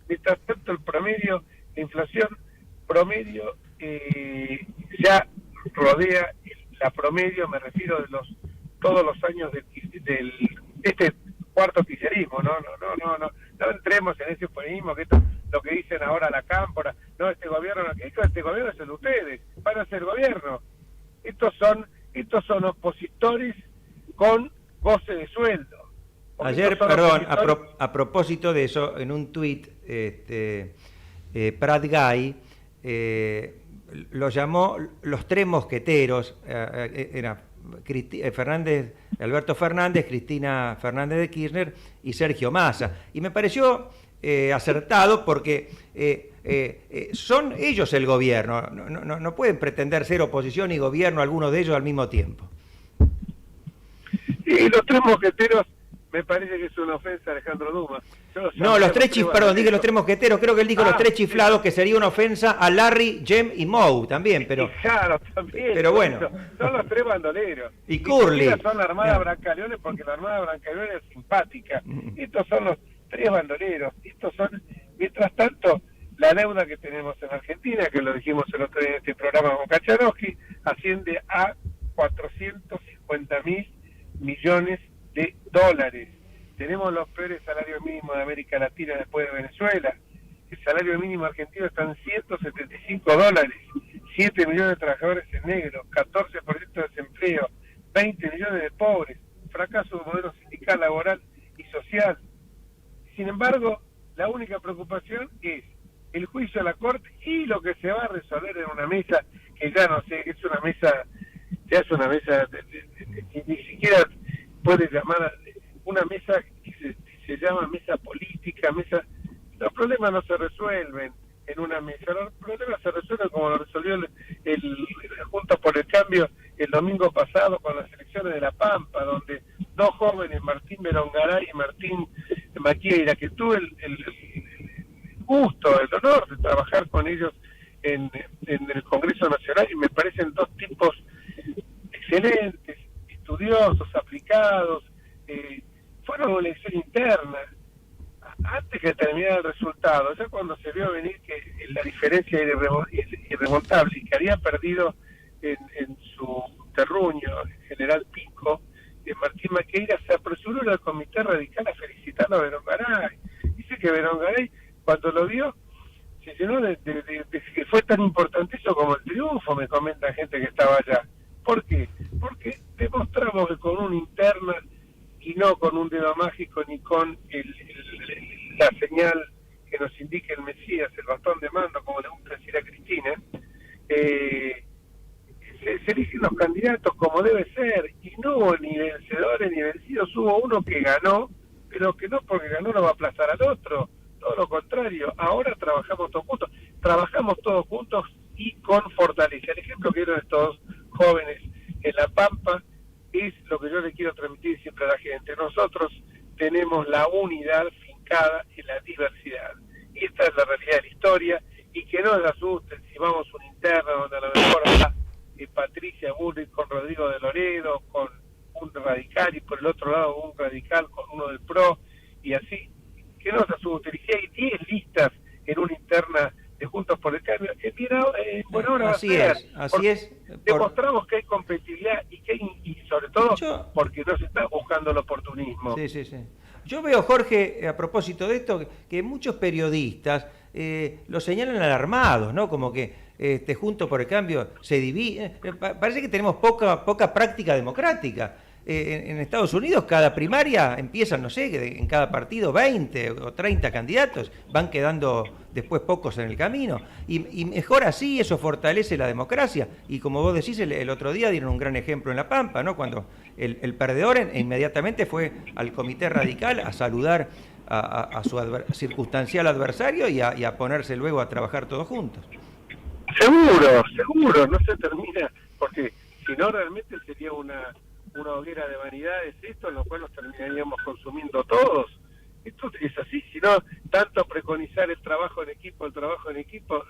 Mientras tanto, el promedio, la inflación promedio ya rodea la promedio, me refiero de todos los años de este cuarto kirchnerismo, no entremos en ese eufemismo, que esto lo que dicen ahora la cámpora, no, este gobierno es el de ustedes, van a ser gobierno. Estos son opositores con goce de sueldo. Ayer, perdón, a propósito de eso, en un tuit, Prat Guy lo llamó los tres mosqueteros, era Alberto Fernández, Cristina Fernández de Kirchner y Sergio Massa. Y me pareció acertado porque son ellos el gobierno, no pueden pretender ser oposición y gobierno algunos de ellos al mismo tiempo. Y los tres mosqueteros me parece que es una ofensa a Alejandro Dumas. No, los tres dije los tres mosqueteros, creo que él dijo los tres chiflados, que sería una ofensa a Larry, Jem y Moe también, pero... Claro, también. Pero bueno. Son los tres bandoleros. Y Curly. Son la Armada Brancaleones porque la Armada Brancaleones es simpática. Estos son los tres bandoleros. Estos son, mientras tanto, la deuda que tenemos en Argentina, que lo dijimos el otro día en este programa con Kachanowski, asciende a 450.000 millones de dólares. Tenemos los peores salarios mínimos de América Latina después de Venezuela. El salario mínimo argentino está en $175, 7 millones de trabajadores en negro, 14% de desempleo, 20 millones de pobres, fracaso del modelo sindical, laboral y social. Sin embargo, la única preocupación es el juicio a la Corte y lo que se va a resolver en una mesa que ya no sé, es una mesa, ya es una mesa que ni siquiera puede llamar una mesa que se llama mesa política, los problemas no se resuelven en una mesa, los problemas se resuelven como lo resolvió el Juntos por el Cambio el domingo pasado con las elecciones de La Pampa, donde dos jóvenes, Martín Berongaray y Martín Maquieira, que tuve el gusto, el honor de trabajar con ellos en el Congreso Nacional, y me parecen dos tipos excelentes, estudiosos, aplicados. Fueron una elección interna antes que terminara el resultado, ya cuando se vio venir que la diferencia era irremontable y que había perdido en su terruño el general Pico, Martín Maquieira se apresuró al Comité Radical a felicitar a Berongaray. Dice que Berongaray, cuando lo vio, se llenó de que fue tan importante eso como el triunfo, me comenta gente que estaba allá. ¿Por qué? Porque demostramos que con una interna y no con un dedo mágico ni con la señal que nos indique el Mesías, el bastón de mando, como le gusta decir a Cristina, se eligen los candidatos como debe ser, y no hubo ni vencedores ni vencidos, hubo uno que ganó, pero que no porque ganó no va a aplazar al otro, todo lo contrario, ahora trabajamos todos juntos y con fortaleza. El ejemplo que dieron estos jóvenes en La Pampa es lo que yo le quiero transmitir siempre a la gente. Nosotros tenemos la unidad fincada en la diversidad. Y esta es la realidad de la historia, y que no les asusten si vamos a una interna donde a lo mejor está Patricia Bullrich con Rodrigo de Loredo, con un radical, y por el otro lado un radical con uno del PRO, y así. Que no se asusten. Y si hay 10 listas en una interna de Juntos por el Cambio, bueno, ahora así es. Demostramos que hay competitividad y sobre todo porque no se está buscando el oportunismo. Sí. Yo veo, Jorge, a propósito de esto, que muchos periodistas lo señalan alarmados, ¿no? Como que Juntos por el Cambio se divide. Parece que tenemos poca práctica democrática. En Estados Unidos cada primaria empiezan, no sé, en cada partido 20 o 30 candidatos, van quedando después pocos en el camino, y mejor así, eso fortalece la democracia, y como vos decís, el otro día dieron un gran ejemplo en La Pampa, ¿no? Cuando el perdedor inmediatamente fue al Comité Radical a saludar a su circunstancial adversario y a ponerse luego a trabajar todos juntos. Seguro, no se termina, porque si no realmente sería una hoguera de vanidades esto, en lo cual nos terminaríamos consumiendo todos. Esto es así, si no, tanto preconizar el trabajo en equipo,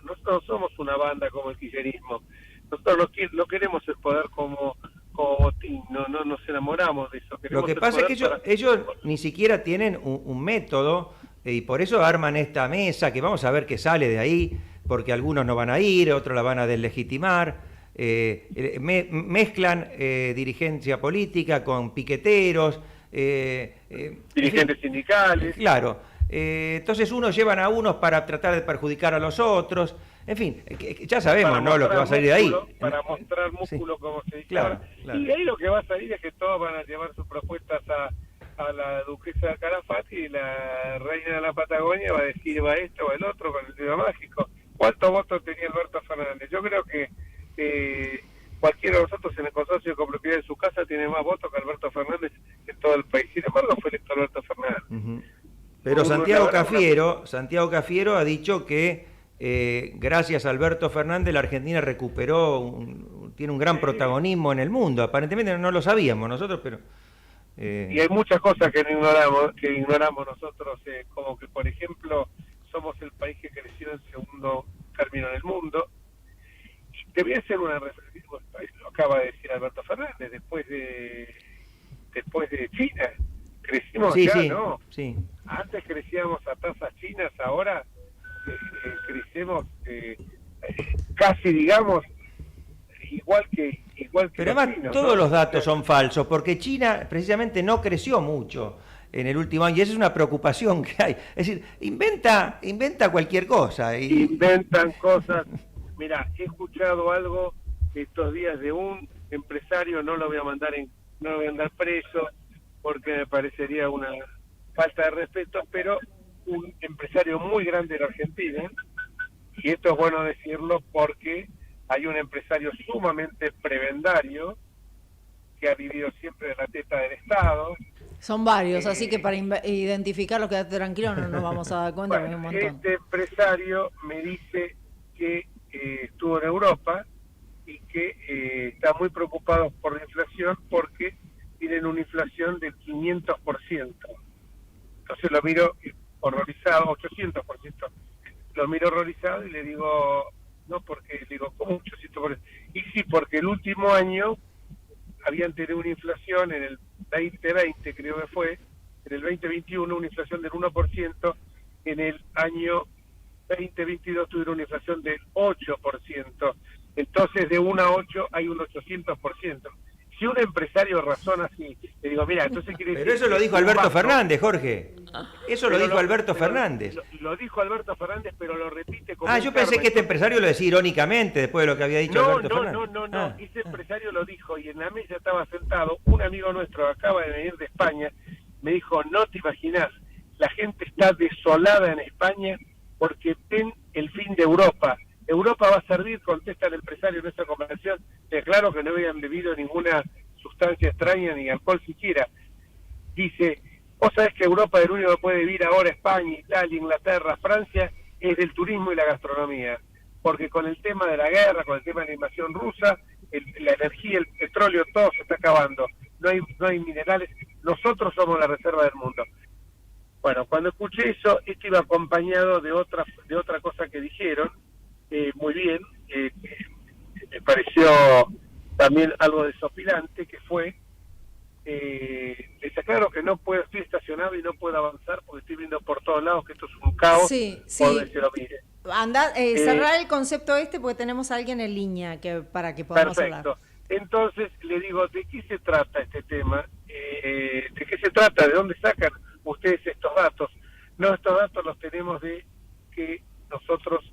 nosotros somos una banda como el kirchnerismo, nosotros no queremos el poder como botín, no nos enamoramos de eso. Lo que pasa es que ellos ni siquiera tienen un método y por eso arman esta mesa, que vamos a ver qué sale de ahí, porque algunos no van a ir, otros la van a deslegitimar, mezclan dirigencia política con piqueteros, dirigentes sindicales. Claro, entonces unos llevan a unos para tratar de perjudicar a los otros, en fin, ya sabemos, ¿no?, lo que va a salir de ahí. Para mostrar músculo, sí, como se dice. Claro, claro. Y ahí lo que va a salir es que todos van a llevar sus propuestas a la duquesa de Calafate, y la reina de la Patagonia va a decir va esto o el otro con el tema mágico. ¿Cuántos votos tenía Alberto Fernández? Yo creo que cualquiera de nosotros en el consorcio de copropiedad de su casa tiene más votos que Alberto Fernández en todo el país. Sin embargo, fue electo Alberto Fernández. Uh-huh. Pero Santiago Cafiero ha dicho que gracias a Alberto Fernández la Argentina recuperó, tiene un gran protagonismo en el mundo. Aparentemente no lo sabíamos nosotros, pero... Y hay muchas cosas que ignoramos nosotros, como que, por ejemplo, somos el país que creció en segundo término en el mundo. Y te voy a hacer una referencia, lo acaba de decir Alberto Fernández, después de China. Crecimos ¿no? Sí. Antes crecíamos a tasas chinas, ahora crecemos casi, digamos, igual que pero además chinos, todos ¿no? los datos son falsos, porque China precisamente no creció mucho en el último año, y esa es una preocupación que hay. Es decir, inventa cualquier cosa. Inventan cosas. Mira, he escuchado algo estos días de un empresario, no lo voy a mandar preso, porque me parecería una falta de respeto, pero un empresario muy grande de la Argentina, y esto es bueno decirlo porque hay un empresario sumamente prebendario que ha vivido siempre de la teta del Estado. Son varios, así que para identificarlos, quédate tranquilo, no nos vamos a dar cuenta. Bueno, que hay un montón. este empresario me dice que estuvo en Europa y que está muy preocupado por la inflación porque tienen una inflación del 500%. Entonces lo miro horrorizado, 800%. Lo miro horrorizado y le digo, no, porque le digo, ¿cómo 800%? Y sí, porque el último año habían tenido una inflación en el 2020, creo que fue, en el 2021 una inflación del 1%, en el año 2022 tuvieron una inflación del 8%. Entonces de 1 a 8 hay un 800%. Si un empresario razona así, le digo, mira, entonces quiere decir... Pero eso lo dijo Alberto Fernández, Jorge. Eso lo dijo Alberto Fernández. Lo dijo Alberto Fernández, pero lo repite como... yo pensé que este empresario lo decía irónicamente después de lo que había dicho Alberto Fernández. No. Ese empresario lo dijo y en la mesa estaba sentado un amigo nuestro, acaba de venir de España, me dijo, no te imaginás, la gente está desolada en España porque ven el fin de Europa. Europa va a servir, contesta el empresario en nuestra conversación, claro que no habían bebido ninguna sustancia extraña ni alcohol siquiera. Dice, vos sabés que Europa el único que puede vivir ahora, España, Italia, Inglaterra, Francia, es del turismo y la gastronomía, porque con el tema de la guerra, con el tema de la invasión rusa, la energía, el petróleo, todo se está acabando, no hay minerales, nosotros somos la reserva del mundo. Bueno, cuando escuché eso, esto iba acompañado de otra cosa que dijeron, muy bien, me pareció también algo desopilante, que fue, les aclaro que estoy estacionado y no puedo avanzar porque estoy viendo por todos lados que esto es un caos, sí. donde se lo mire. Anda, cerrar el concepto porque tenemos a alguien en línea para que podamos perfecto. hablar. Entonces le digo, ¿de qué se trata este tema? ¿De qué se trata? ¿De dónde sacan ustedes estos datos? No, estos datos los tenemos de que nosotros,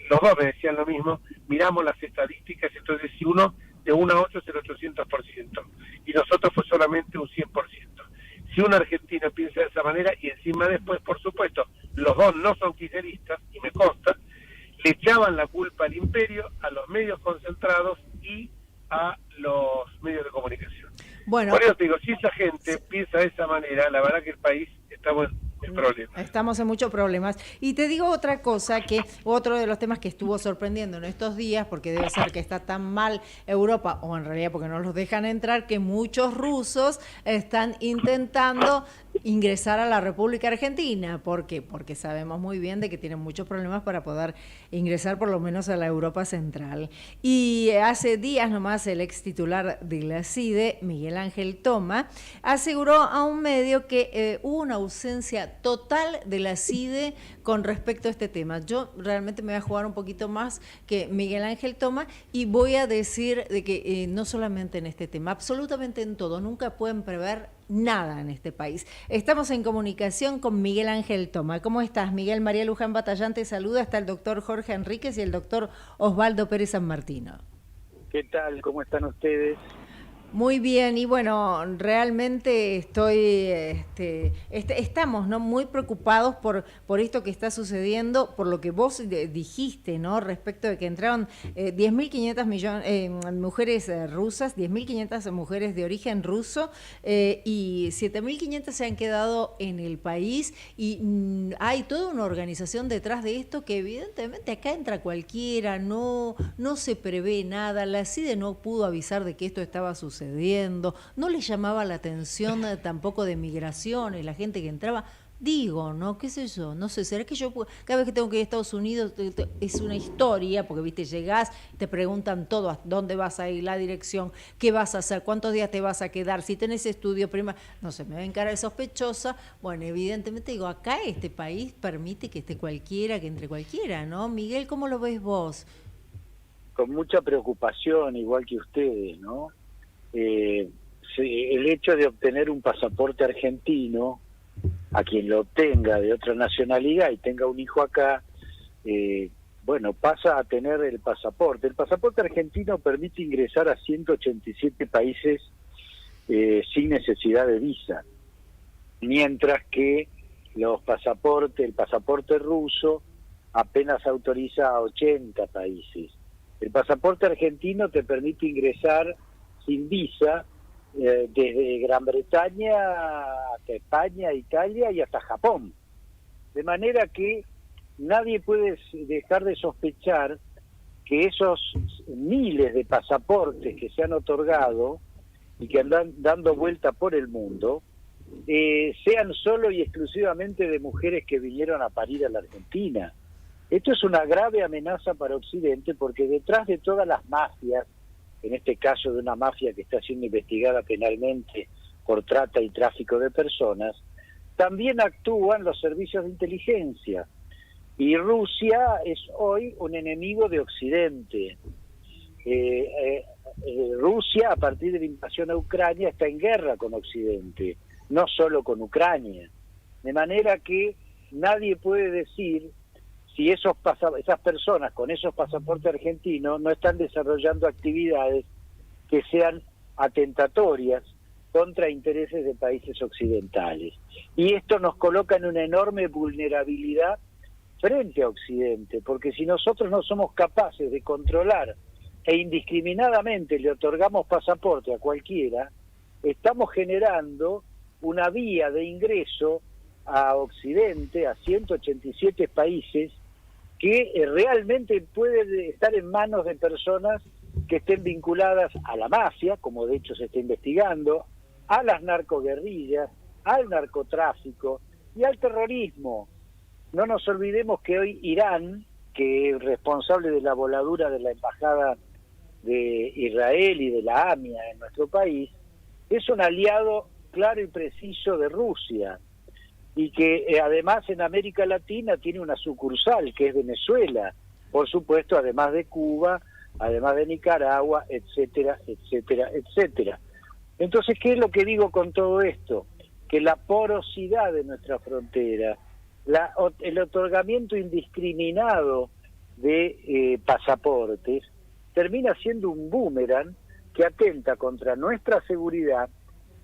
los dos me decían lo mismo, miramos las estadísticas, entonces si uno de 1 a 8 es el 800%, y nosotros fue solamente un 100%. Si un argentino piensa de esa manera, y encima después, por supuesto, los dos no son kirchneristas, y me consta, le echaban la culpa al imperio, a los medios concentrados y a los medios de comunicación. Bueno, por eso te digo, si esa gente piensa de esa manera, la verdad que el país estamos en problemas. Estamos en muchos problemas. Y te digo otra cosa, que otro de los temas que estuvo sorprendiendo en estos días, porque debe ser que está tan mal Europa, o en realidad porque no los dejan entrar, que muchos rusos están intentando ingresar a la República Argentina. ¿Por qué? Porque sabemos muy bien de que tienen muchos problemas para poder ingresar por lo menos a la Europa Central. Y hace días nomás el ex titular de la CIDE, Miguel Ángel Toma, aseguró a un medio que hubo una ausencia total de la CIDE con respecto a este tema. Yo realmente me voy a jugar un poquito más que Miguel Ángel Toma y voy a decir de que no solamente en este tema, absolutamente en todo, nunca pueden prever nada en este país. Estamos en comunicación con Miguel Ángel Toma. ¿Cómo estás, Miguel? María Luján Batallán te saluda. Está el doctor Jorge Enríquez y el doctor Osvaldo Pérez San Martino. ¿Qué tal? ¿Cómo están ustedes? Muy bien, y bueno, realmente estamos, ¿no?, muy preocupados por esto que está sucediendo, por lo que vos dijiste, ¿no?, respecto de que entraron 10.500 mujeres rusas, 10.500 mujeres de origen ruso, y 7.500 se han quedado en el país, y hay toda una organización detrás de esto que evidentemente acá entra cualquiera, no se prevé nada, la CIDE no pudo avisar de que esto estaba sucediendo, no le llamaba la atención tampoco de migraciones, la gente que entraba, digo, ¿no? ¿Qué sé yo? No sé, ¿será que yo cada vez que tengo que ir a Estados Unidos es una historia? Porque, viste, llegás, te preguntan todo, ¿a dónde vas a ir, la dirección, qué vas a hacer, cuántos días te vas a quedar, si tenés estudio primario, no sé, me ven cara de sospechosa. Bueno, evidentemente digo, acá este país permite que esté cualquiera, que entre cualquiera, ¿no? Miguel, ¿cómo lo ves vos? Con mucha preocupación, igual que ustedes, ¿no? El hecho de obtener un pasaporte argentino, a quien lo obtenga de otra nacionalidad y tenga un hijo acá, bueno, pasa a tener el pasaporte. El pasaporte argentino permite ingresar a 187 países sin necesidad de visa, mientras que el pasaporte ruso apenas autoriza a 80 países. El pasaporte argentino te permite ingresar sin visa desde Gran Bretaña hasta España, Italia y hasta Japón. De manera que nadie puede dejar de sospechar que esos miles de pasaportes que se han otorgado y que andan dando vuelta por el mundo, sean solo y exclusivamente de mujeres que vinieron a parir a la Argentina. Esto es una grave amenaza para Occidente, porque detrás de todas las mafias, en este caso de una mafia que está siendo investigada penalmente por trata y tráfico de personas, también actúan los servicios de inteligencia. Y Rusia es hoy un enemigo de Occidente. Rusia, a partir de la invasión a Ucrania, está en guerra con Occidente, no solo con Ucrania. De manera que nadie puede decir si esas personas con esos pasaportes argentinos no están desarrollando actividades que sean atentatorias contra intereses de países occidentales. Y esto nos coloca en una enorme vulnerabilidad frente a Occidente, porque si nosotros no somos capaces de controlar e indiscriminadamente le otorgamos pasaporte a cualquiera, estamos generando una vía de ingreso a Occidente, a 187 países, que realmente puede estar en manos de personas que estén vinculadas a la mafia, como de hecho se está investigando, a las narcoguerrillas, al narcotráfico y al terrorismo. No nos olvidemos que hoy Irán, que es responsable de la voladura de la embajada de Israel y de la AMIA en nuestro país, es un aliado claro y preciso de Rusia, y que además en América Latina tiene una sucursal, que es Venezuela, por supuesto, además de Cuba, además de Nicaragua, etcétera, etcétera, etcétera. Entonces, ¿qué es lo que digo con todo esto? Que la porosidad de nuestra frontera, el otorgamiento indiscriminado de pasaportes, termina siendo un boomerang que atenta contra nuestra seguridad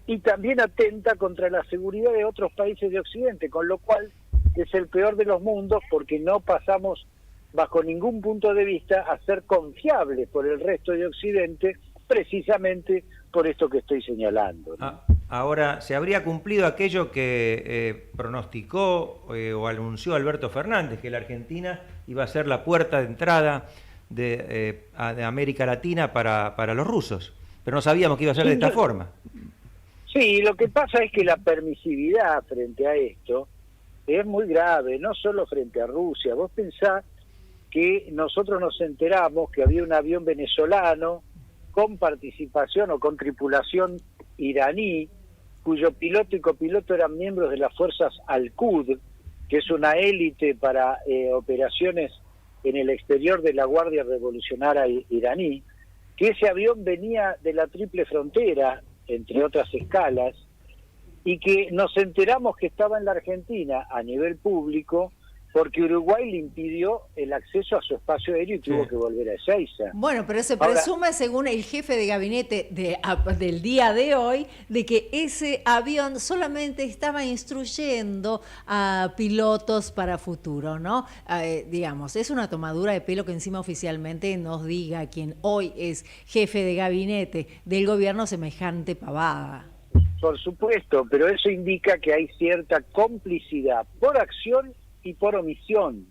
y también atenta contra la seguridad de otros países de Occidente, con lo cual es el peor de los mundos, porque no pasamos bajo ningún punto de vista a ser confiables por el resto de Occidente, precisamente por esto que estoy señalando, ¿no? Ahora, ¿se habría cumplido aquello que pronosticó o anunció Alberto Fernández, que la Argentina iba a ser la puerta de entrada de América Latina para los rusos? Pero no sabíamos que iba a ser de esta forma. Sí, lo que pasa es que la permisividad frente a esto es muy grave, no solo frente a Rusia. Vos pensás que nosotros nos enteramos que había un avión venezolano con participación o con tripulación iraní, cuyo piloto y copiloto eran miembros de las fuerzas Al-Quds, que es una élite para operaciones en el exterior de la Guardia Revolucionaria iraní, que ese avión venía de la Triple Frontera, entre otras escalas, y que nos enteramos que estaba en la Argentina a nivel público porque Uruguay le impidió el acceso a su espacio aéreo y tuvo que volver a Ezeiza. Bueno, pero se Ahora, presume, según el jefe de gabinete del día de hoy, de que ese avión solamente estaba instruyendo a pilotos para futuro, ¿no? Digamos, es una tomadura de pelo que encima oficialmente nos diga quien hoy es jefe de gabinete del gobierno semejante pavada. por supuesto, pero eso indica que hay cierta complicidad por acción y por omisión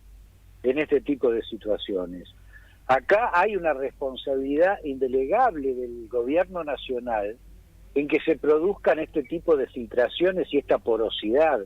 en este tipo de situaciones. Acá hay una responsabilidad indelegable del gobierno nacional en que se produzcan este tipo de filtraciones y esta porosidad,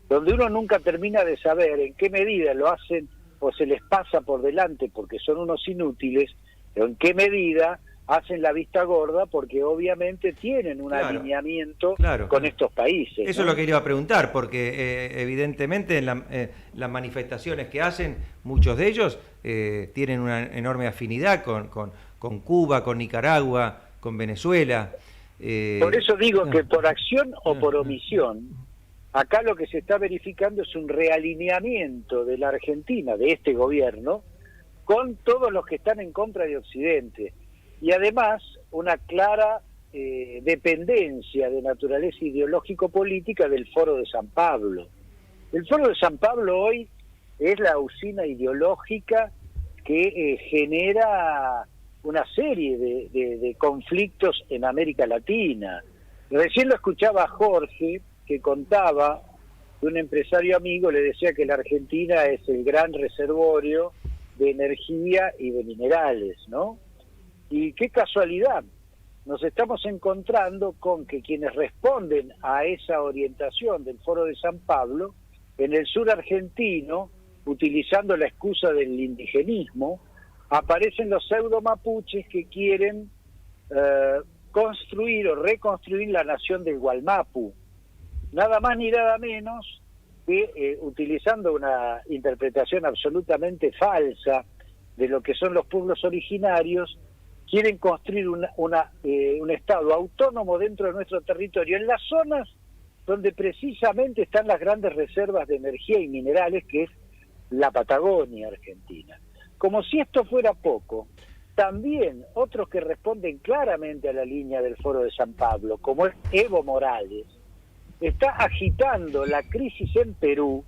donde uno nunca termina de saber en qué medida lo hacen o se les pasa por delante porque son unos inútiles, o en qué medida hacen la vista gorda porque obviamente tienen un alineamiento con estos países. Eso es lo que iba a preguntar, porque evidentemente en las manifestaciones que hacen, muchos de ellos tienen una enorme afinidad con Cuba, con Nicaragua, con Venezuela. Por eso digo que por acción o por omisión, acá lo que se está verificando es un realineamiento de la Argentina, de este gobierno, con todos los que están en contra de Occidente. Y además una clara dependencia de naturaleza ideológico-política del Foro de San Pablo. El Foro de San Pablo hoy es la usina ideológica que genera una serie de conflictos en América Latina. Recién lo escuchaba Jorge, que contaba que un empresario amigo le decía que la Argentina es el gran reservorio de energía y de minerales, ¿no? Y qué casualidad, nos estamos encontrando con que quienes responden a esa orientación del Foro de San Pablo, en el sur argentino, utilizando la excusa del indigenismo, aparecen los pseudo mapuches que quieren construir o reconstruir la nación del Gualmapu. Nada más ni nada menos que utilizando una interpretación absolutamente falsa de lo que son los pueblos originarios, quieren construir un Estado autónomo dentro de nuestro territorio, en las zonas donde precisamente están las grandes reservas de energía y minerales, que es la Patagonia Argentina. Como si esto fuera poco, también otros que responden claramente a la línea del Foro de San Pablo, como es Evo Morales, está agitando la crisis en Perú,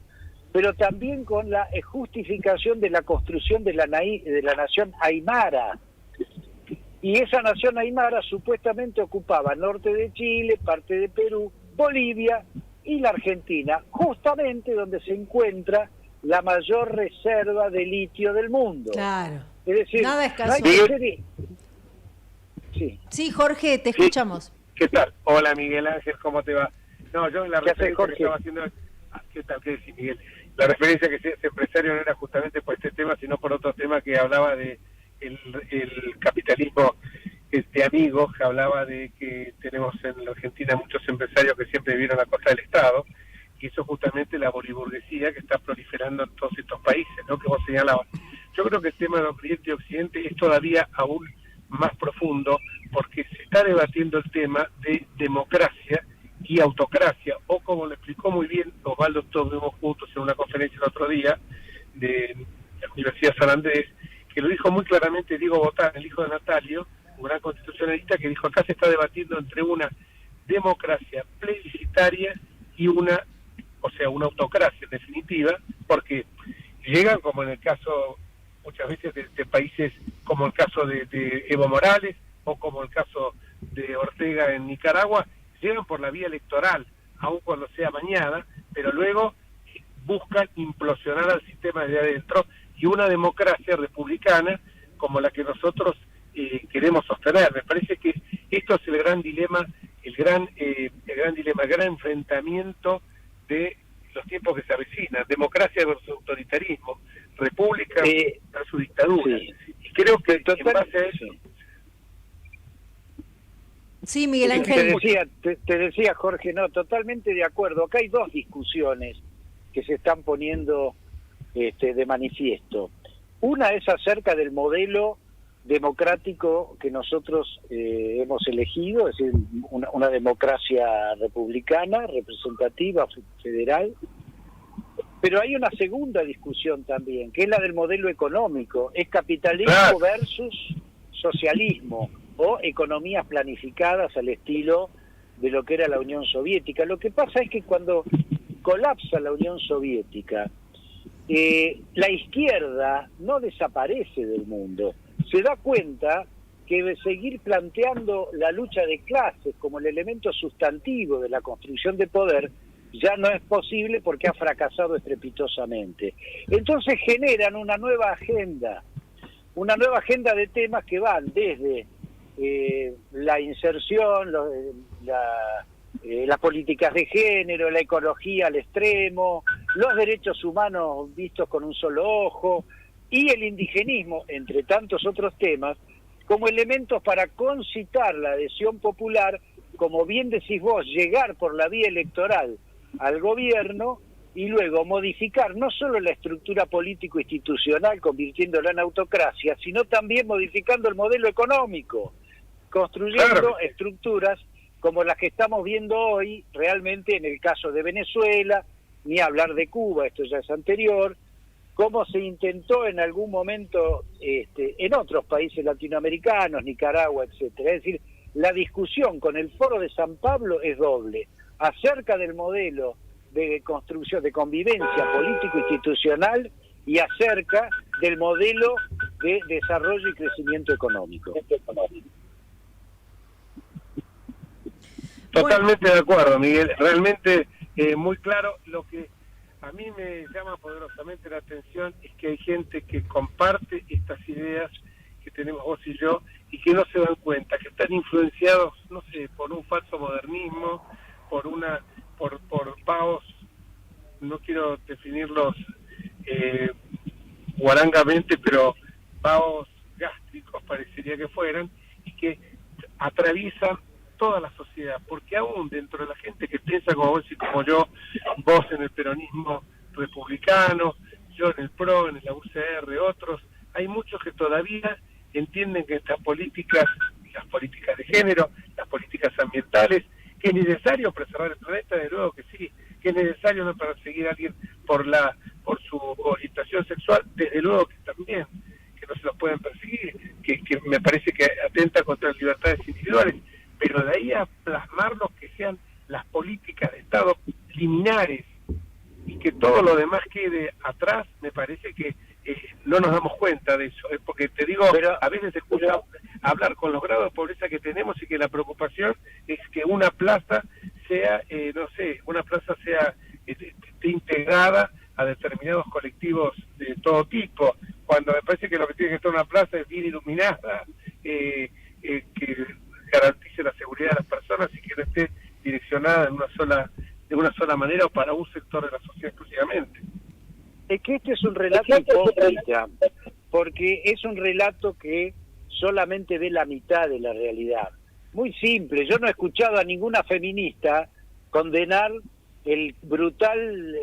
pero también con la justificación de la construcción de la nación Aymara. Y esa nación aymara supuestamente ocupaba norte de Chile, parte de Perú, Bolivia y la Argentina, justamente donde se encuentra la mayor reserva de litio del mundo. Claro. Es decir, nada es casual. Sí, Jorge, te escuchamos. ¿Qué tal? Hola, Miguel Ángel, ¿cómo te va? No, yo en la referencia que estaba haciendo... ¿Qué tal? ¿Qué decís, Miguel? La referencia que ese empresario no era justamente por este tema, sino por otro tema que hablaba de el capitalismo de amigos, que hablaba de que tenemos en la Argentina muchos empresarios que siempre vivieron a costa del Estado, y eso justamente la boliburguesía que está proliferando en todos estos países, ¿no?, que vos señalabas. Yo creo que el tema de Oriente y Occidente es todavía aún más profundo, porque se está debatiendo el tema de democracia y autocracia, o como lo explicó muy bien Osvaldo, todos vimos juntos en una conferencia el otro día de la Universidad San Andrés, que lo dijo muy claramente Diego Botán, el hijo de Natalio, un gran constitucionalista, que dijo: acá se está debatiendo entre una democracia plebiscitaria y una autocracia en definitiva, porque llegan, como en el caso muchas veces de países como el caso de Evo Morales o como el caso de Ortega en Nicaragua, llegan por la vía electoral, aun cuando sea mañana, pero luego buscan implosionar al sistema de adentro, y una democracia republicana como la que nosotros queremos sostener. Me parece que esto es el gran dilema el gran dilema, el gran enfrentamiento de los tiempos que se avecinan, democracia versus autoritarismo, república versus dictadura. Sí. Y creo que en base a eso... Sí, Miguel Ángel. Te decía, Jorge, no, totalmente de acuerdo. Acá hay dos discusiones que se están poniendo de manifiesto. Una es acerca del modelo democrático que nosotros hemos elegido, es decir, una democracia republicana, representativa, federal. Pero hay una segunda discusión también, que es la del modelo económico. Es capitalismo versus socialismo, o economías planificadas al estilo de lo que era la Unión Soviética. Lo que pasa es que cuando colapsa la Unión Soviética, la izquierda no desaparece del mundo. Se da cuenta que de seguir planteando la lucha de clases como el elemento sustantivo de la construcción de poder ya no es posible porque ha fracasado estrepitosamente. Entonces generan una nueva agenda de temas que van desde la inserción, las políticas de género, la ecología al extremo, los derechos humanos vistos con un solo ojo y el indigenismo, entre tantos otros temas, como elementos para concitar la adhesión popular, como bien decís vos, llegar por la vía electoral al gobierno y luego modificar no solo la estructura político-institucional convirtiéndola en autocracia, sino también modificando el modelo económico, construyendo estructuras como las que estamos viendo hoy realmente en el caso de Venezuela, ni hablar de Cuba, esto ya es anterior, como se intentó en algún momento en otros países latinoamericanos, Nicaragua, etcétera. Es decir, la discusión con el Foro de San Pablo es doble, acerca del modelo de construcción, de convivencia político-institucional y acerca del modelo de desarrollo y crecimiento económico. Totalmente de acuerdo, Miguel. Realmente muy claro. Lo que a mí me llama poderosamente la atención es que hay gente que comparte estas ideas que tenemos vos y yo y que no se dan cuenta, que están influenciados, no sé, por un falso modernismo, por pavos, no quiero definirlos guarangamente, pero pavos gástricos parecería que fueran, y que atraviesan toda la sociedad, porque aún dentro de la gente que piensa como vos y como yo, vos en el peronismo republicano, yo en el PRO, en la UCR, otros, hay muchos que todavía entienden que estas políticas, las políticas de género, las políticas ambientales, que es necesario preservar el planeta, de luego que sí, que es necesario no perseguir a alguien por su orientación sexual, desde luego que también, que no se los pueden perseguir, que me parece que atenta contra las libertades individuales, pero de ahí a plasmarlos que sean las políticas de Estado liminares y que todo lo demás quede atrás, me parece que no nos damos cuenta de eso, porque te digo, a veces se escucha hablar con los grados de pobreza que tenemos y que la preocupación es que una plaza sea, esté integrada a determinados colectivos de todo tipo, cuando me parece que lo que tiene que estar una plaza es bien iluminada, que garantice la seguridad de las personas y que no esté direccionada de una sola manera o para un sector de la sociedad exclusivamente. Es que este es un relato hipócrita, porque es un relato que solamente ve la mitad de la realidad. Muy simple, yo no he escuchado a ninguna feminista condenar el brutal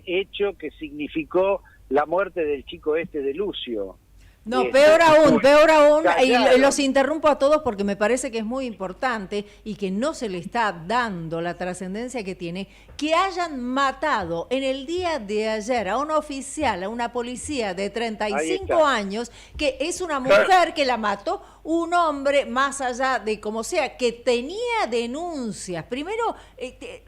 hecho que significó la muerte del chico de Lucio. No, peor aún, y los interrumpo a todos porque me parece que es muy importante y que no se le está dando la trascendencia que tiene, que hayan matado en el día de ayer a un oficial, a una policía de 35 años, que es una mujer que la mató un hombre, más allá de como sea, que tenía denuncias. Primero,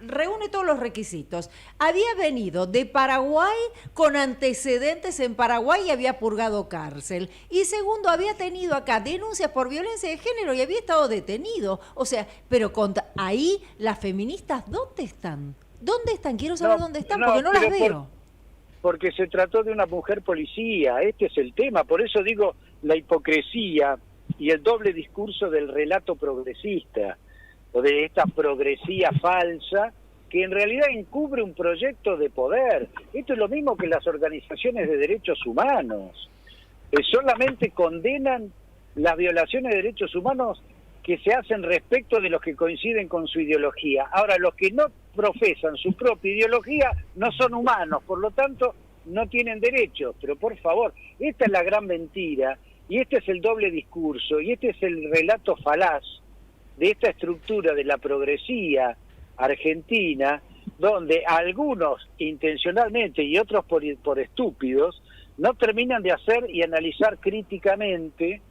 reúne todos los requisitos. Había venido de Paraguay con antecedentes en Paraguay y había purgado cárcel. Y segundo, había tenido acá denuncias por violencia de género y había estado detenido. O sea, pero ahí las feministas, ¿dónde están? ¿Dónde están? Quiero saber dónde están, porque no las veo. Porque se trató de una mujer policía, este es el tema. Por eso digo la hipocresía y el doble discurso del relato progresista. o de esta progresía falsa que en realidad encubre un proyecto de poder. Esto es lo mismo que las organizaciones de derechos humanos. Solamente condenan las violaciones de derechos humanos que se hacen respecto de los que coinciden con su ideología. Ahora, los que no profesan su propia ideología no son humanos, por lo tanto no tienen derechos. Pero por favor, esta es la gran mentira, y este es el doble discurso, y este es el relato falaz de esta estructura de la progresía argentina, donde algunos intencionalmente y otros por estúpidos no terminan de hacer y analizar críticamente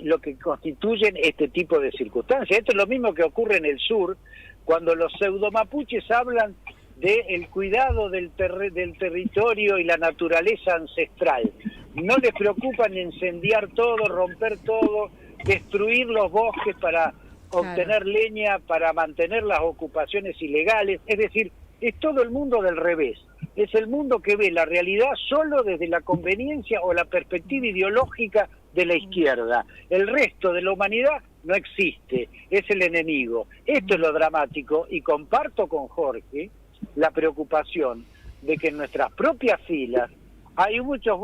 lo que constituyen este tipo de circunstancias. Esto es lo mismo que ocurre en el sur, cuando los pseudomapuches hablan del cuidado del territorio y la naturaleza ancestral. No les preocupan incendiar todo, romper todo, destruir los bosques para obtener leña, para mantener las ocupaciones ilegales. Es decir, es todo el mundo del revés. Es el mundo que ve la realidad solo desde la conveniencia o la perspectiva ideológica de la izquierda. El resto de la humanidad no existe, es el enemigo. Esto es lo dramático, y comparto con Jorge la preocupación de que en nuestras propias filas hay muchas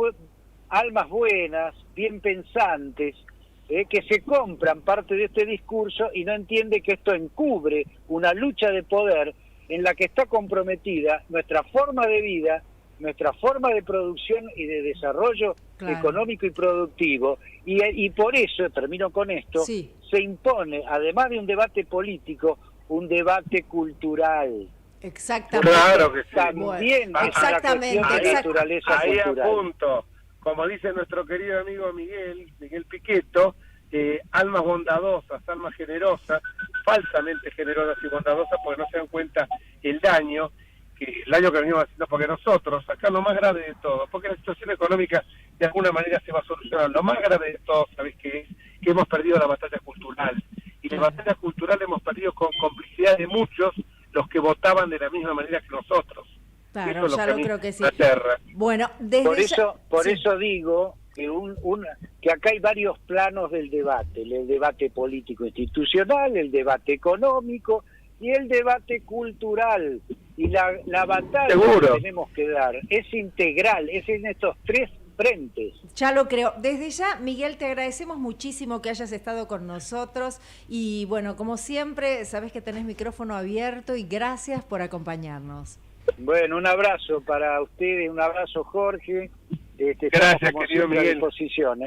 almas buenas, bien pensantes, que se compran parte de este discurso y no entiende que esto encubre una lucha de poder en la que está comprometida nuestra forma de vida, nuestra forma de producción y de desarrollo económico y productivo, y por eso, termino con esto, se impone, además de un debate político, un debate cultural. Exactamente. Claro que sí. También es exactamente, una cuestión de naturaleza ahí cultural. Apunto, como dice nuestro querido amigo Miguel Piqueto, almas bondadosas, almas generosas, falsamente generosas y bondadosas, porque no se dan cuenta el daño que venimos haciendo, porque nosotros, acá lo más grave de todo, porque la situación económica de alguna manera se va a solucionar, lo más grave de todo, ¿sabes qué es? Que hemos perdido la batalla cultural, y la batalla cultural hemos perdido con complicidad de muchos, los que votaban de la misma manera que nosotros. Claro, ya lo creo que sí. Bueno, por eso digo que que acá hay varios planos del debate, el debate político institucional, el debate económico y el debate cultural, y la batalla que tenemos que dar es integral, es en estos tres frentes. Ya lo creo. Desde ya, Miguel, te agradecemos muchísimo que hayas estado con nosotros, y bueno, como siempre, sabes que tenés micrófono abierto, y gracias por acompañarnos. Bueno, un abrazo para ustedes, un abrazo, Jorge. Gracias, querido Miguel. A disposición,